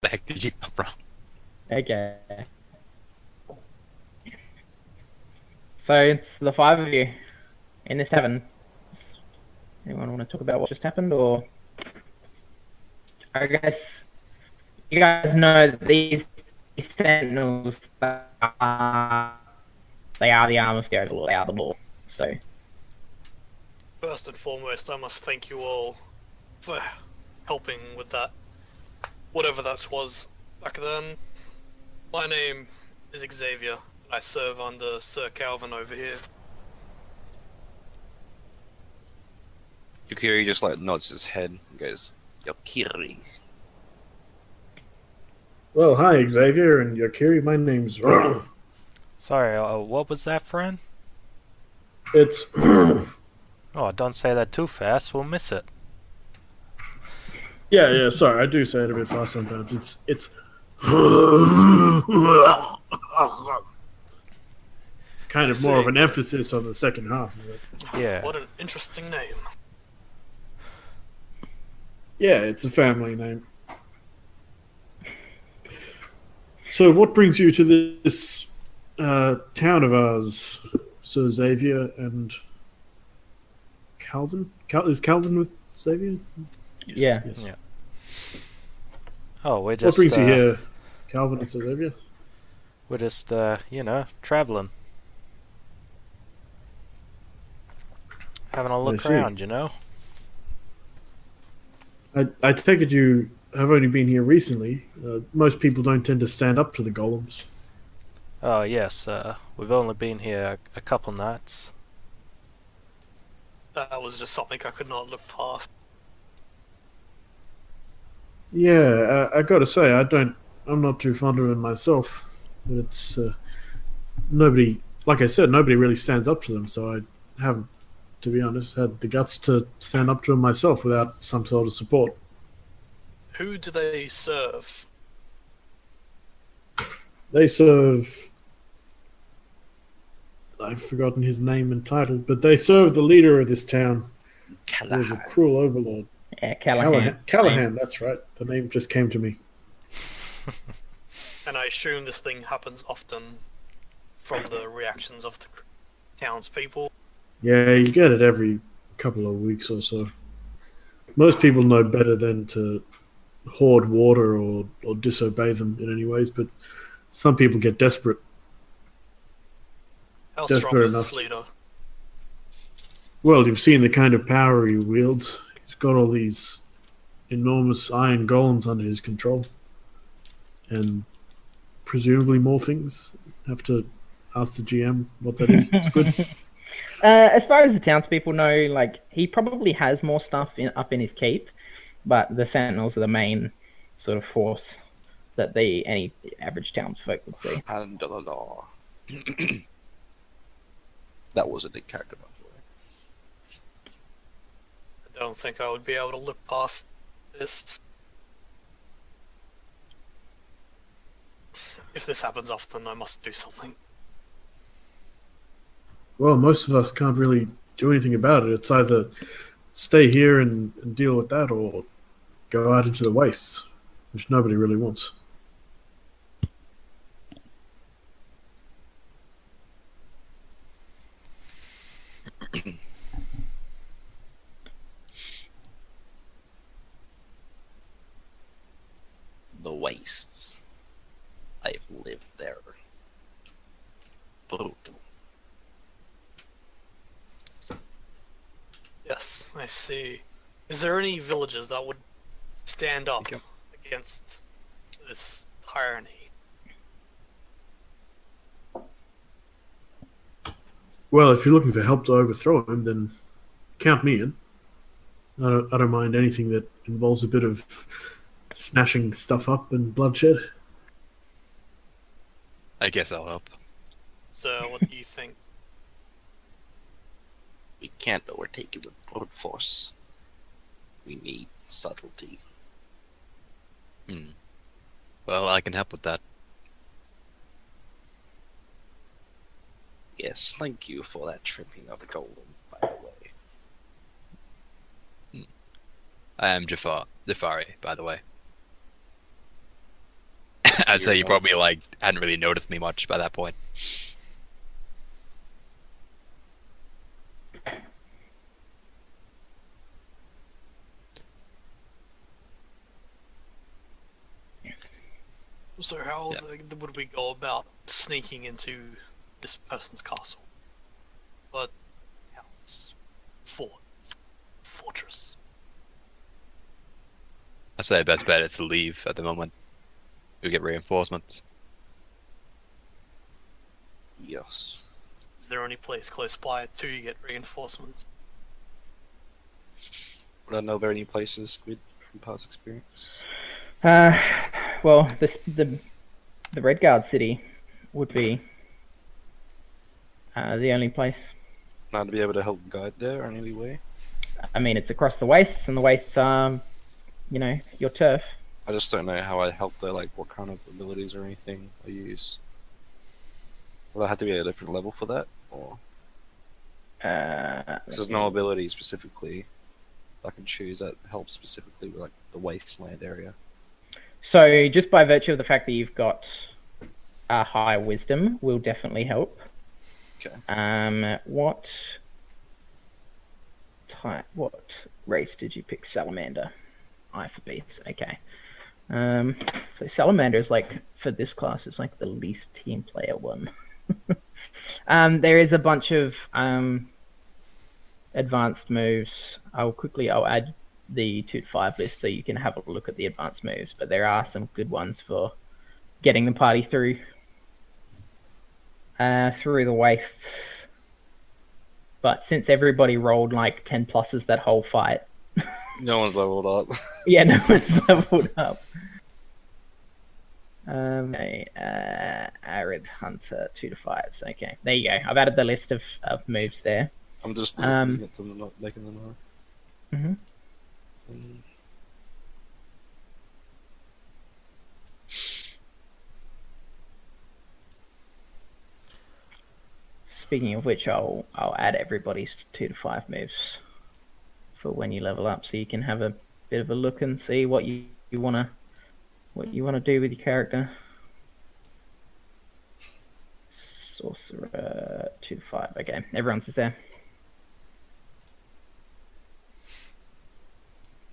heck did you come from? Okay. So it's the five of you in this tavern. Anyone want to talk about what just happened, or I guess you guys know that these sentinels they are the arm of the Overlord. They are the law. So First and foremost, I must thank you all for helping with that, whatever that was back then. My name is Xavier. I serve under Sir Calvin over here. Yukiri just like nods his head and goes, Yukiri. Well, hi, Xavier and Yukiri. My name's Sorry, what was that, friend? It's Oh, don't say that too fast. We'll miss it. yeah. Sorry, I do say it a bit fast sometimes. It's kind of more of an emphasis on the second half of it. Yeah. What an interesting name. Yeah, it's a family name. So, what brings you to this town of ours, Sir Xavier and Calvin? Is Calvin with Xavier? yeah. Yes. Yeah. Oh, we're What just brings you here, Calvin and Sir Xavier? we're just traveling, having a look see. around, you know. I take it you have only been here recently. Most people don't tend to stand up to the golems. Oh yes, we've only been here a couple nights. That was just something I could not look past. Yeah, I gotta say, I'm not too fond of it myself. But it's nobody, like I said, nobody really stands up to them. So I haven't, to be honest, had the guts to stand up to them myself without some sort of support. Who do they serve? They serve. I've forgotten his name and title, but they serve the leader of this town. There's a Callahan. cruel overlord. Yeah, Callahan. Callahan, that's right. The name just came to me. And I assume this thing happens often from the reactions of the townspeople. Yeah, you get it every couple of weeks or so. Most people know better than to hoard water or disobey them in any ways, but some people get desperate. How That's strong fair is this enough. leader? Well, you've seen the kind of power he wields. He's got all these enormous iron golems under his control. And presumably more things. Have to ask the GM what that is. It's good. As far as the townspeople know, like he probably has more stuff up in his keep, but the Sentinels are the main sort of force that any average townsfolk would see. Hand of the law. That wasn't a character, by the way. I don't think I would be able to look past this. If this happens often, I must do something. Well, most of us can't really do anything about it. It's either stay here and deal with that or go out into the wastes, which nobody really wants. The wastes. I've lived there. Brutal. Yes, I see. Is there any villages that would stand up Thank against this tyranny? Well, if you're looking for help to overthrow him, then count me in. I don't mind anything that involves a bit of smashing stuff up and bloodshed. I guess I'll help. So, what do you think? We can't overtake it with brute force. We need subtlety. Well, I can help with that. Yes, thank you for that tripping of the golem, by the way. I am Jafari, by the way. I'd say you probably Heroes. like hadn't really noticed me much by that point. So how Yeah. would we go about sneaking into this person's castle? But house, fort, fortress. I say the best bet is to leave at the moment. You'll get reinforcements. Yes. Is there any place close by to get reinforcements? Would I know of any places, Squid, from past experience? Well, the Redguard city would be the only place. Not to be able to help guide there in any way? I mean, it's across the wastes, and the wastes are, your turf. I just don't know how I help there, like what kind of abilities or anything I use. Will I have to be at a different level for that? Or there's no ability specifically I can choose that helps specifically with like the wasteland area. So just by virtue of the fact that you've got a high wisdom will definitely help. Okay. What race did you pick? Salamander. I for beasts. Okay. So Salamander is like, for this class, is like the least team player one. There is a bunch of advanced moves. I'll add the 2 to 5 list so you can have a look at the advanced moves, but there are some good ones for getting the party through the wastes. But since everybody rolled like 10 pluses that whole fight, No one's leveled up. yeah, no one's leveled up. Okay, Arid Hunter 2 to 5s. Okay, there you go. I've added the list of moves there. I'm just looking at them, not making them up. Mhm. Speaking of which, I'll add everybody's 2 to 5 moves for when you level up, so you can have a bit of a look and see what you wanna do with your character. Sorcerer 2 to 5. Okay, everyone's is there.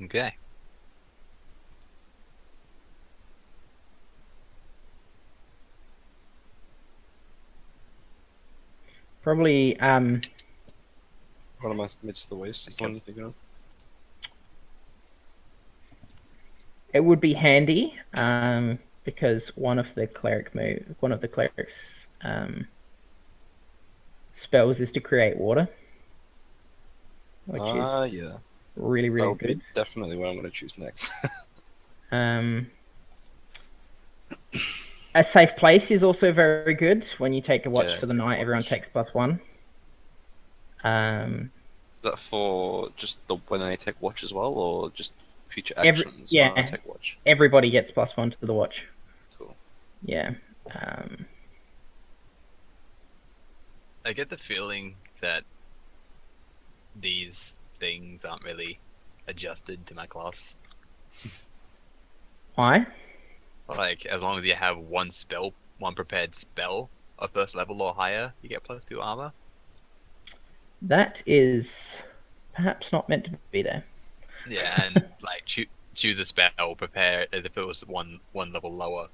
Okay. Probably What am I amidst the waste? Is the one you're thinking of? it would be handy because one of the cleric's spells is to create water, which is Yeah. really That'll be good. definitely what I'm going to choose next. A safe place is also very good. When you take a watch Yeah, for the night, everyone watch. takes +1. Is that for just the when they take watch as well, or just future Every- actions yeah. when I take watch? Everybody gets +1 to the watch. Cool. Yeah. I get the feeling that these things aren't really adjusted to my class. Why? Like, as long as you have one prepared spell of first level or higher, you get +2 armor. That is perhaps not meant to be there. Yeah, and like choose a spell, prepare as if it was one level lower.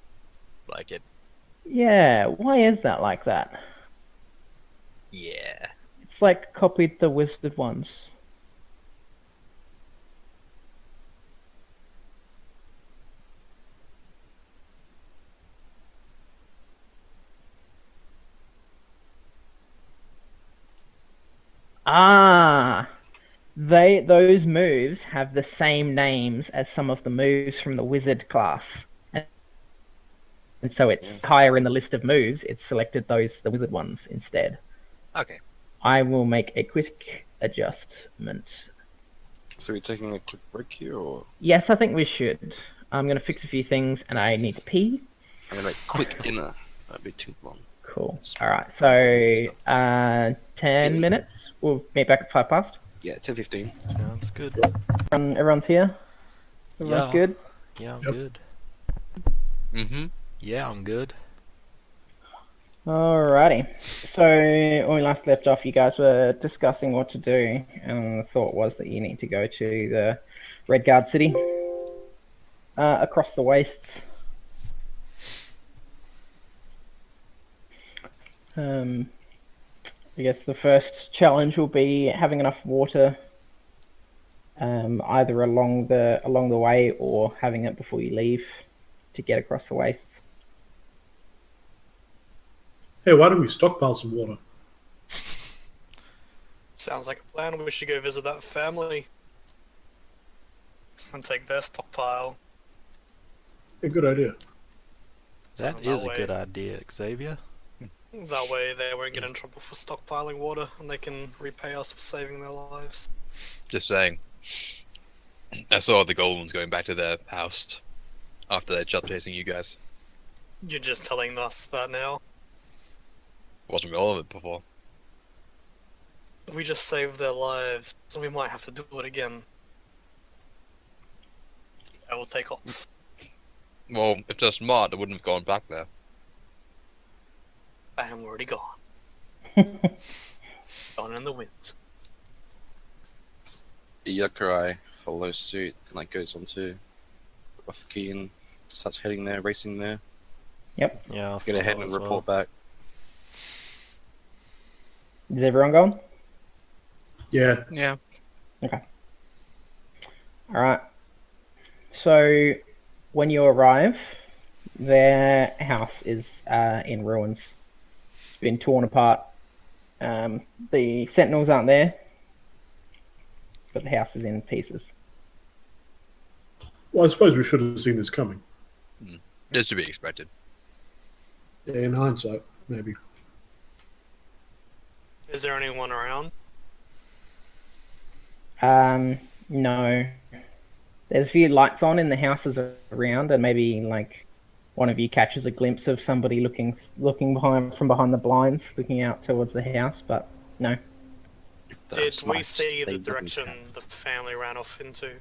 Like it. Yeah, why is that like that? Yeah. It's like copied the wizard ones. Those moves have the same names as some of the moves from the wizard class. And so it's higher in the list of moves, it's selected the wizard ones instead. Okay. I will make a quick adjustment. So we're taking a quick break here, or Yes, I think we should. I'm going to fix a few things and I need to pee. I'm gonna make quick dinner? That'd be too long. Cool. Alright, so 10 minutes. We'll meet back at 5 past. Yeah, 10:15. Sounds good. Everyone's here? Everyone's Yeah. good? Yeah, I'm Yep. good. Mm-hmm. Yeah, I'm good. Alrighty. So when we last left off, you guys were discussing what to do, and the thought was that you need to go to the Redguard City across the wastes. I guess the first challenge will be having enough water, either along the way or having it before you leave to get across the wastes. Hey, why don't we stockpile some water? Sounds like a plan. We should go visit that family and take their stockpile. A good idea. That that is a way- good idea, Xavier. That way they won't get in trouble for stockpiling water and they can repay us for saving their lives. Just saying. I saw the golems going back to their house after they stopped chasing you guys. You're just telling us that now. Wasn't all of it before. We just saved their lives, so we might have to do it again. I will take off. Well, if they're smart, they wouldn't have gone back there. I am already gone. Gone in the wind. Yakurai follows suit and like goes on to Rothki and starts heading there, racing there. Yeah, I'll Gonna head follow and as report well. back. Is everyone going? Yeah. Yeah. All right. So when you arrive, their house is in ruins. It's been torn apart. The sentinels aren't there, but the house is in pieces. Well, I suppose we should have seen this coming. This to be expected. Yeah, in hindsight, maybe. Is there anyone around? No. There's a few lights on in the houses around, and maybe like one of you catches a glimpse of somebody looking from behind the blinds, looking out towards the house. But no. Did That's we nice. see They the wouldn't direction have. the family ran off into?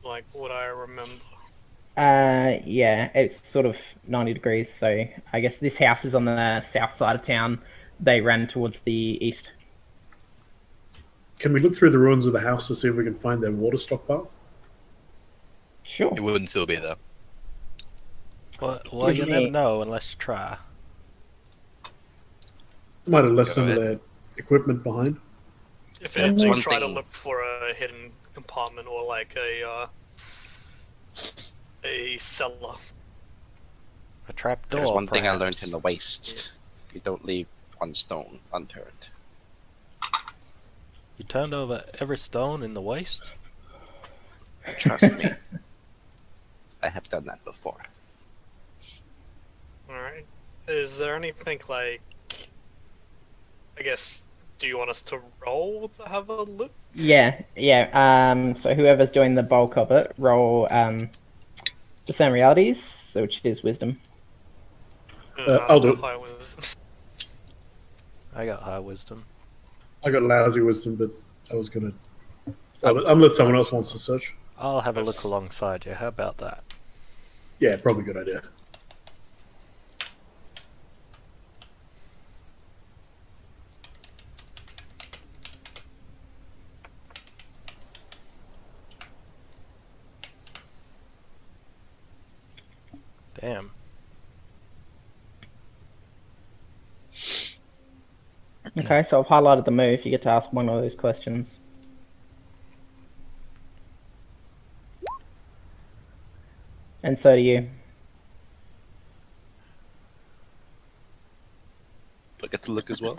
Like, what I remember. Yeah, it's sort of 90 degrees. So I guess this house is on the south side of town. They ran towards the east. Can we look through the ruins of the house to see if we can find their water stockpile? Sure. It wouldn't still be there. Well, you never Usually- know unless you try. Might have left Go some of ahead. their equipment behind. If One anything, one try to thing- look for a hidden compartment or like a cellar. A trap door. There's one thing I learned perhaps. in the waste. You don't leave one stone unturned. You turned over every stone in the waste? Trust me. I have done that before. Alright. Is there anything like. I guess. Do you want us to roll to have a look? Yeah. So whoever's doing the bulk of it, roll discern realities, which is wisdom. I'll do it. High wisdom. I got high wisdom. I got lousy wisdom, but I was gonna. Unless someone else wants to search. I'll have a look Yes. alongside you. How about that? Yeah, probably a good idea. Damn. Okay, so I've highlighted the move. You get to ask one of those questions. And so do you. I get to look as well.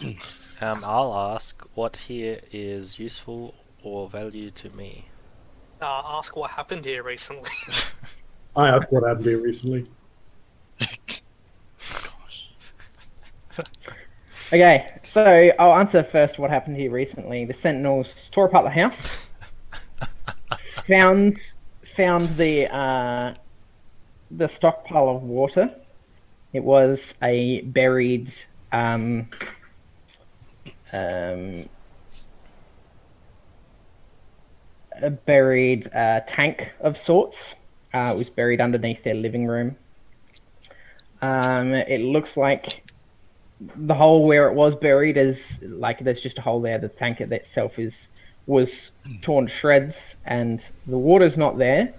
I'll ask what here is useful or value to me. Ask what happened here recently. I asked what happened here recently. Okay, so I'll answer first what happened here recently. The Sentinels tore apart the house, found the stockpile of water. It was a buried tank of sorts. It was buried underneath their living room. It looks like the hole where it was buried is like there's just a hole there. The tank itself was torn to shreds, and the water's not there.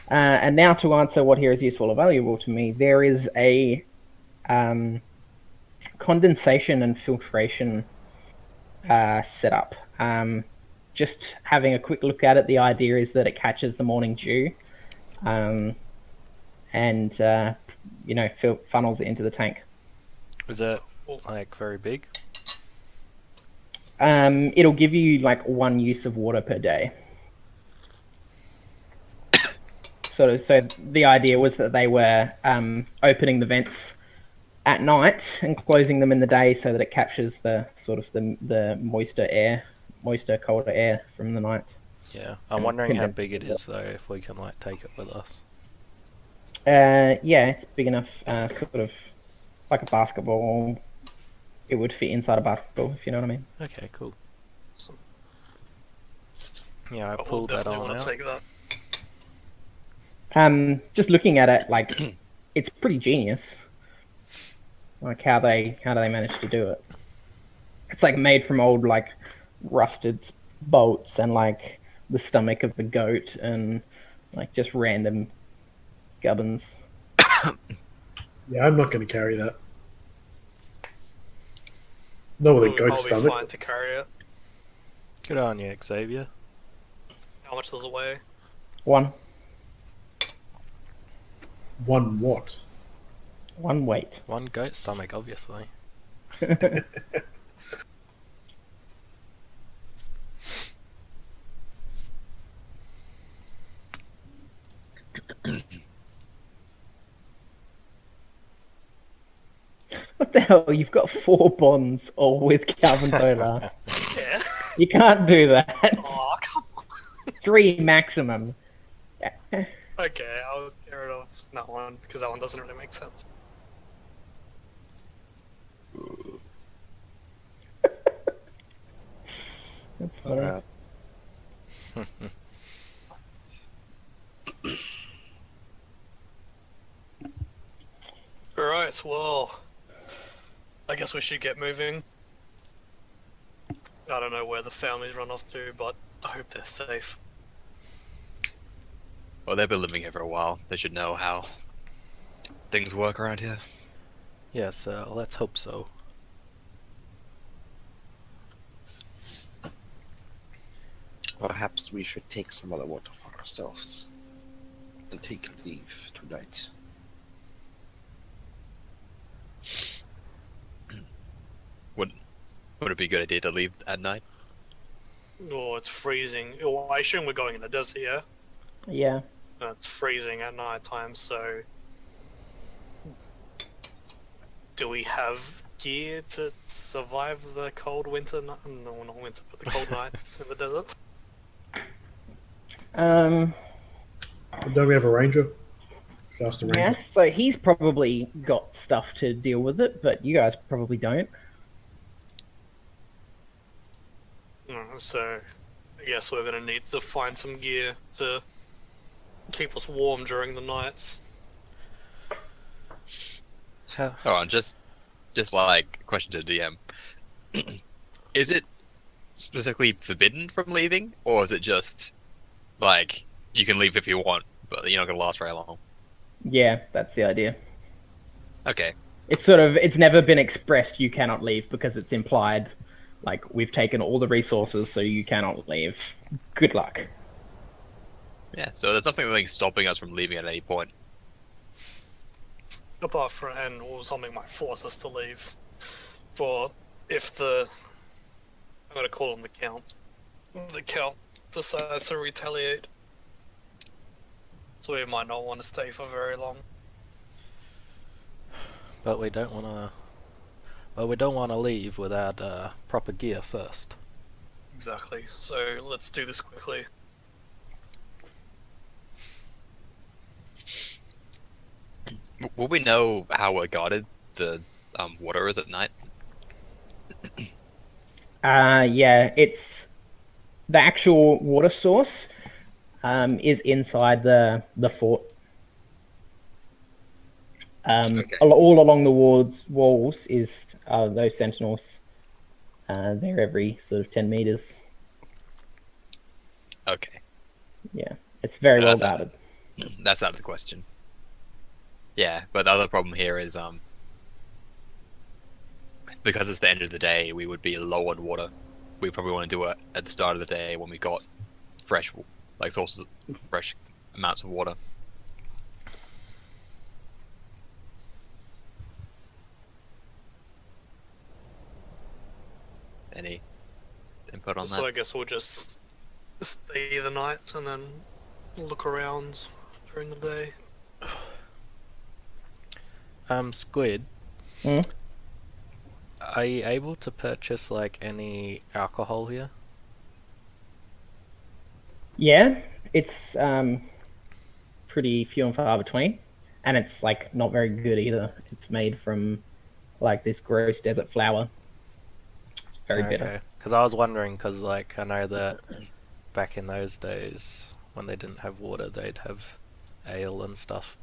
And now to answer what here is useful or valuable to me, there is a condensation and filtration setup. Just having a quick look at it, the idea is that it catches the morning dew, and funnels it into the tank. Is it like very big? It'll give you like 1 use of water per day. So the idea was that they were opening the vents at night and closing them in the day so that it captures the sort of the moister, colder air from the night. Yeah, I'm wondering how big it is though, if we can like take it with us. Yeah, it's big enough, sort of like a basketball. It would fit inside a basketball, if you know what I mean. Okay, cool. Yeah, I I will pulled that definitely on want out. to take that. Just looking at it, like it's pretty genius. Like how they managed to do it. It's like made from old like rusted bolts and like the stomach of the goat and like just random gubbins. Yeah, I'm not going to carry that. No, with a goat I'll be stomach. fine to carry it. Good on you, Xavier. How much does it weigh? 1 What? 1 weight. One goat stomach, obviously. What the hell? You've got 4 bonds all with Calvin Tolar. Yeah. You can't do that. Oh, come on. 3 maximum. Okay, I'll get rid of that one because that one doesn't really make sense. That's funny. Alright. Alright, well, I guess we should get moving. I don't know where the families run off to, but I hope they're safe. Well, they've been living here for a while. They should know how things work around here. Yes, let's hope so. Perhaps we should take some of the water for ourselves and take leave tonight. Would it be a good idea to leave at night? Oh, it's freezing. Oh, I assume we're going in the desert, yeah? Yeah. It's freezing at night time, so... Do we have gear to survive the cold winter? No, not winter, but the cold nights in the desert? Um. Don't we have a ranger? Should ask the ranger. Yeah. So he's probably got stuff to deal with it, but you guys probably don't. So, I guess we're gonna need to find some gear to keep us warm during the nights. Huh. Hold on, just like a question to DM. Is it specifically forbidden from leaving, or is it just like you can leave if you want, but you're not gonna last very long? Yeah, that's the idea. Okay. It's never been expressed you cannot leave because it's implied. Like, we've taken all the resources, so you cannot leave. Good luck. Yeah, so there's nothing like stopping us from leaving at any point. Apart from, or something might force us to leave. For if I'm gonna call him the Count. The Count decides to retaliate. So we might not want to stay for very long. But we don't want to. Well, we don't want to leave without proper gear first. Exactly. So let's do this quickly. Will we know how we're guarded the water is at night? Yeah, it's the actual water source is inside the fort. Okay. All along the walls is those sentinels. They're every sort of 10 meters. Okay, Yeah, it's very So well that's not- guarded. that's out of the question. Yeah, but the other problem here is because it's the end of the day, we would be low on water. We probably want to do it at the start of the day when we got fresh, like sources, fresh amounts of water. Any input on So that? I guess we'll just stay the night and then look around during the day. Squid. Hmm? Are you able to purchase like any alcohol here? Yeah, it's pretty few and far between, and it's like not very good either. It's made from like this gross desert flour. It's very bitter. Because I was wondering, because like I know that back in those days when they didn't have water, they'd have ale and stuff,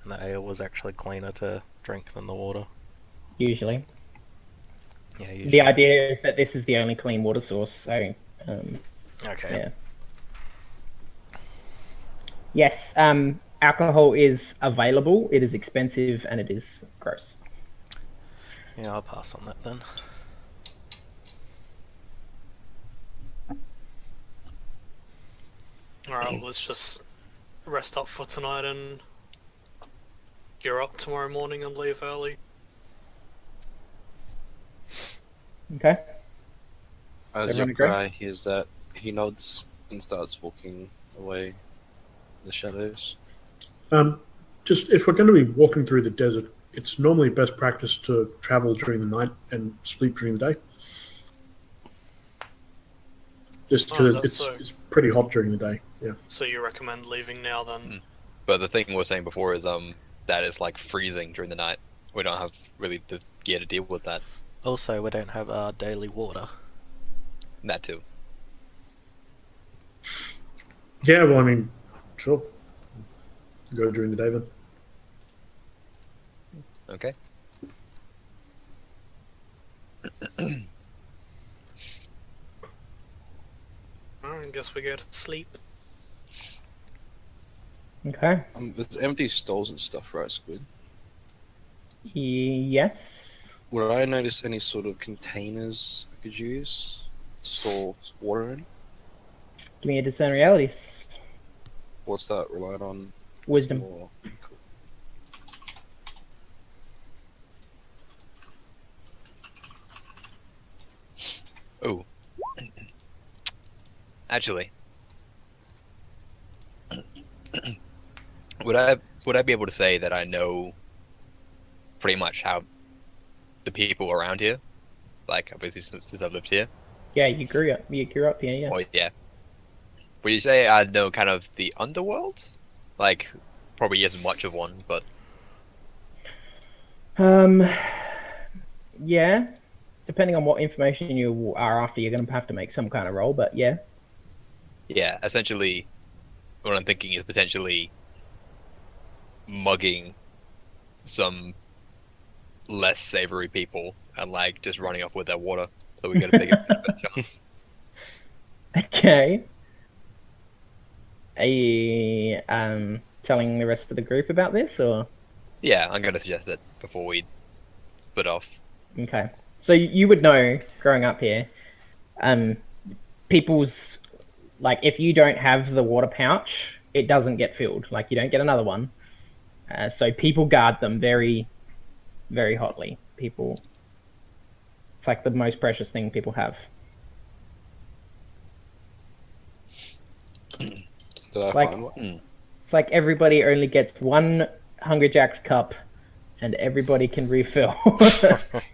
and the ale was actually cleaner to drink than the water. Usually, Yeah, usually. the idea is that this is the only clean water source. So, Okay. yeah. Yes, alcohol is available. It is expensive and it is gross. Yeah, I'll pass on that then. Alright, let's just rest up for tonight and gear up tomorrow morning and leave early. Okay. As Everyone your agree? guy hears that, he nods and starts walking away in the shadows. Just if we're going to be walking through the desert, it's normally best practice to travel during the night and sleep during the day. Just Oh, is because that so? it's pretty hot during the day. Yeah. So you recommend leaving now then? But the thing we were saying before is that it's like freezing during the night. We don't have really the gear to deal with that. Also, we don't have our daily water. That too. Yeah, well, I mean, sure. Go during the day then. Okay. I guess we go to sleep. Okay. There's empty stalls and stuff, right, Squid? Yes. Would I notice any sort of containers I could use to store water in? Give me a discern realities. What's that relied on? Wisdom. Cool. Oh. Actually, would I be able to say that I know pretty much how the people around here, like obviously since I've lived here? Yeah, you grew up. You grew up here. Yeah. Or yeah. Would you say I know kind of the underworld? Like, probably isn't much of one, but Yeah. Depending on what information you are after, you're going to have to make some kind of roll. But yeah. yeah, essentially, what I'm thinking is potentially mugging some less savory people and like just running off with their water, so we get a bigger chance. Okay. Are you telling the rest of the group about this, or? Yeah, I'm gonna suggest it before we split off. Okay. So you would know, growing up here, people's, like, if you don't have the water pouch, it doesn't get filled. Like, you don't get another one. So people guard them very, very hotly. It's like the most precious thing people have. Did I Like- find one? It's like everybody only gets one Hunger Jacks cup, and everybody can refill.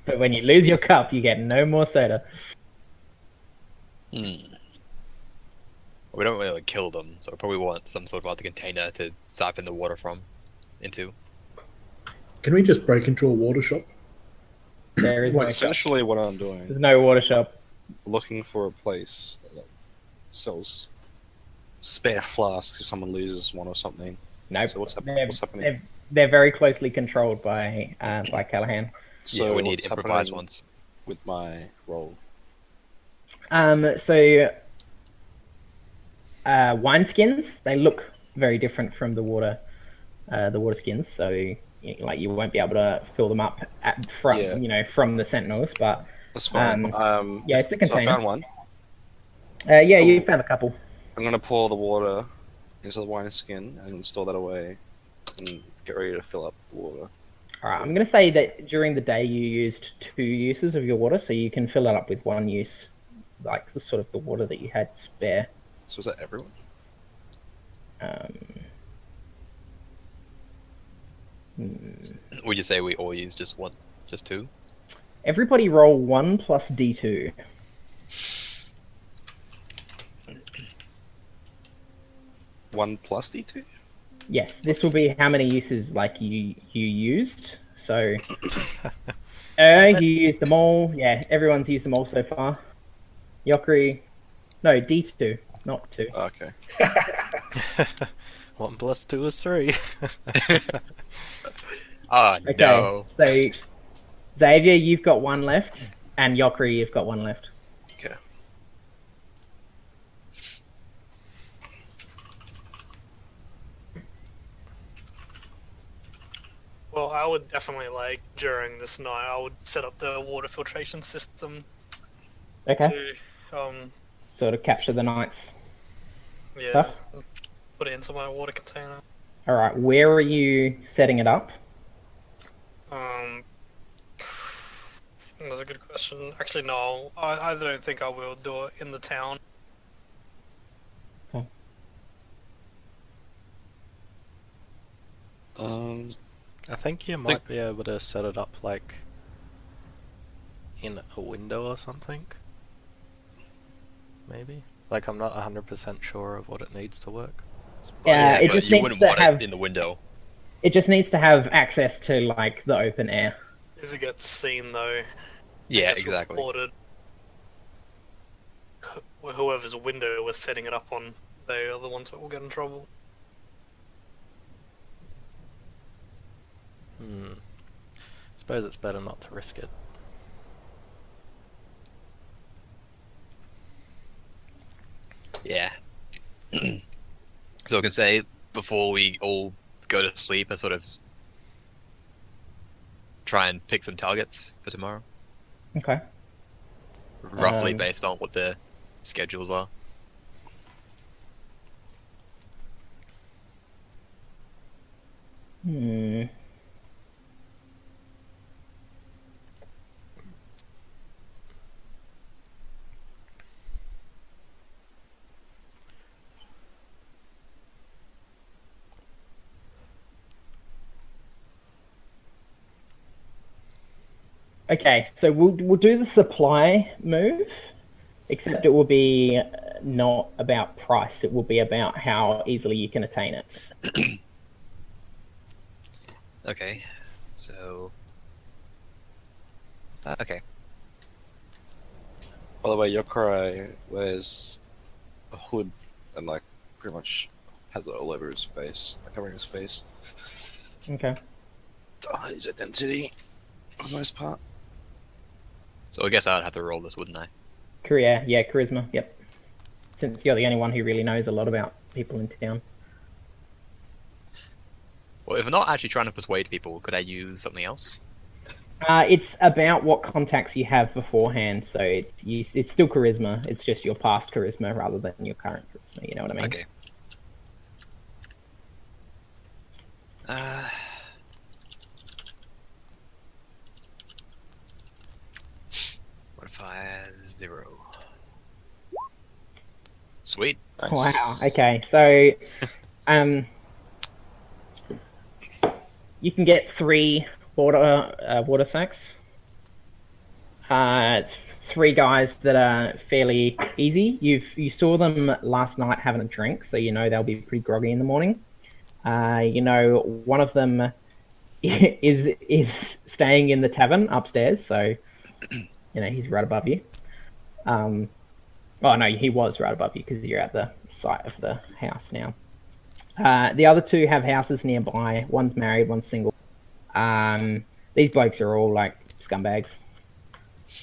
But when you lose your cup, you get no more soda. We don't really kill them, so I probably want some sort of other container to siphon the water into. Can we just break into a water shop? There is no That's shop. essentially what I'm doing. There's no water shop. Looking for a place that sells spare flasks if someone loses one or something. Nope. So what's They're- happening? they're very closely controlled by Callahan. So yeah, we need what's improvised happening ones. with my roll? So wineskins, they look very different from the water skins. So like you won't be able to fill them up from Yeah. from the sentinels, but That's fine. yeah, it's a So I container. found one. Yeah, you Oh. found a couple. I'm gonna pour the water into the wineskin and store that away, and get ready to fill up the water. All right, I'm going to say that during the day you used 2 uses of your water, so you can fill it up with 1 use, like the sort of the water that you had spare. So is that everyone? Would you say we all use just one, just 2? Everybody roll 1 plus D2. One plus D2? Yes, this will be how many uses like you used. So, you used them all. Yeah, everyone's used them all so far. Yokri, no D2, not 2. Oh, okay. 1 plus 2 is 3. Ah, Okay, no. so Xavier, you've got 1 left, and Yokri, you've got 1 left. Okay. Well, I would definitely during this night, I would set up the water filtration system Okay, to sort of capture the night's yeah, stuff. put it into my water container. All right, where are you setting it up? That's a good question. Actually, no, I don't think I will do it in the town. I think you might be able to set it up like in a window or something. Maybe. Like I'm not 100% sure of what it needs to work. Yeah, it but just you needs wouldn't to want have it in the window. it just needs to have access to like the open air. If it gets seen, though, Yeah, it's exactly. reported. Whoever's window was setting it up on, they are the ones that will get in trouble. Suppose it's better not to risk it. Yeah. So I can say before we all go to sleep, I sort of try and pick some targets for tomorrow, Okay. roughly based on what the schedules are. Hmm. Okay, so we'll do the supply move, except it will be not about price. It will be about how easily you can attain it. Okay, so okay. By the way, Yokurai wears a hood and like pretty much has it all over his face, like covering his face. Okay. To hide his identity, for the most part. So I guess I'd have to roll this, wouldn't I? Yeah, charisma. Yep. Since you're the only one who really knows a lot about people in town. Well, if I'm not actually trying to persuade people, could I use something else? It's about what contacts you have beforehand, so it's still charisma. It's just your past charisma rather than your current charisma. You know what I mean? Okay. Modifier 0. Sweet. Nice. Wow. Okay. So, you can get 3 water sacks. It's 3 guys that are fairly easy. You saw them last night having a drink, so you know they'll be pretty groggy in the morning. You know, one of them is staying in the tavern upstairs, so you know he's right above you. Oh no, he was right above you because you're at the site of the house now. The other two have houses nearby. One's married, one's single. These blokes are all like scumbags,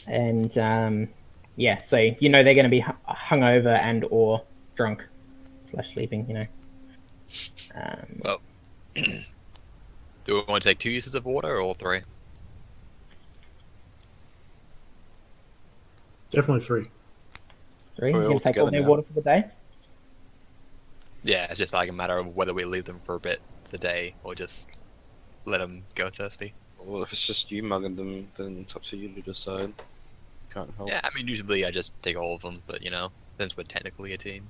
and yeah, so you know they're going to be hungover and or drunk / sleeping. You know. Well, do we want to take 2 uses of water or 3? Definitely 3. Three. We're You all going to take all together their now. water for the day? Yeah, it's just like a matter of whether we leave them for a bit for the day or just let them go thirsty. Well, if it's just you mugging them, then it's up to you to decide. Can't help. Yeah, I mean, usually I just take all of them, but you know, since we're technically a team.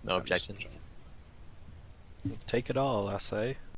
No objections. Take it all, I say.